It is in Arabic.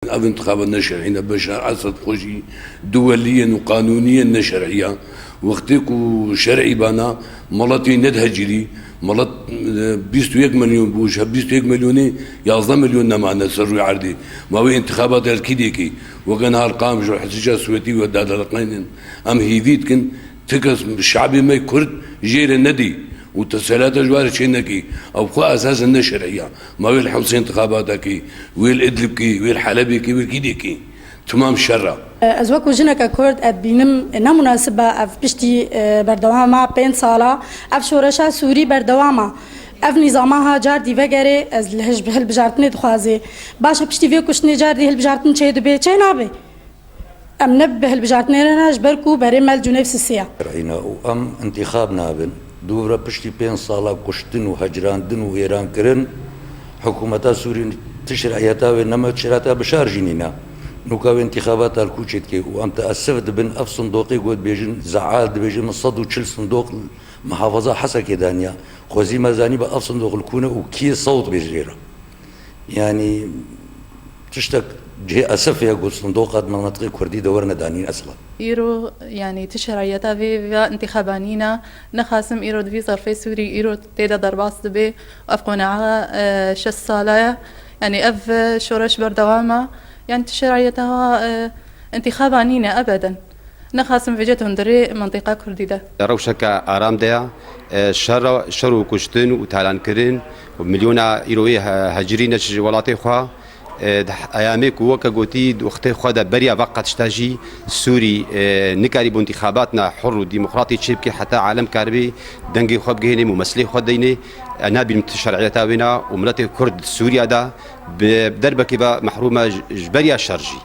أو انتخابات نشرعية بشار أسد خوشي دوليا وقانونيا نشرعية وقتك شرعي بانا ملتي ندهجري ملت 21 مليون بوش 21 مليوني 11 مليون نمانا سروا عردي ما هو انتخابات الكيديكي وكان هالقام جو حسجا سويتي وداد القاين ام هيفيت كن تكس الشعبي ما كرد جير الندي وتسالات جوار شينكي او خو اساس النشرعيه ما هو الحوسين انتخاباتك ويل ادلبكي ويل حلبكي ويل كيديكي تمام شرع ازوك وجنك كورد ابينم نمناسبه اف بشتي بردوامه بين صاله اف شورشا سوري بردوامه اف نظامها جار دي وگره از الحزب بجارتني دخوازي باش بشتي في كشني جار دي البجارتن چه دبي چه نابي ام نبه البجارتني رناج بركو بري مال جنيف السيا راينا ام انتخاب نابن دورا بشتي بين صاله كشتن وهجراندن ويران كرن حكومه سوري تشرعيتها ونما تشرعتها بشار جنينا نوكاو انتخابات الكوتشيت كي وام تاسف دبن اف صندوقي قد بيجن زعال بيجن صد وتشل صندوق محافظه حسا كدانيا خوزي مزاني باف صندوق الكونه وكي صوت بيجريرا يعني تشتك جهه اسف يا قول صندوقات مناطق كردي دورنا دانين اصلا ايرو يعني تشرعيتها في انتخابانينا نخاسم ايرو دفي صرفي سوري ايرو تيدا ضرباس دبي افقونها شس صاله يعني اف شورش بردوامه يعني تشرعيتها انتخابانينا ابدا نخاسم في جتهم دري منطقه كرديه روشك ارام ديا شر وكشتن وتالان كرين ومليون ايروي هجرين ولاتي خوا ايامك وكا قوتي وقت خدا بريا فقط تشتاجي سوري نكاري بانتخاباتنا حر وديمقراطي تشبكي حتى عالم كاربي دنجي خب جهني ممثلي خديني انا بالشرعيتها بنا وملتي كرد سوريا دا بدربك محرومه جبريا شرجي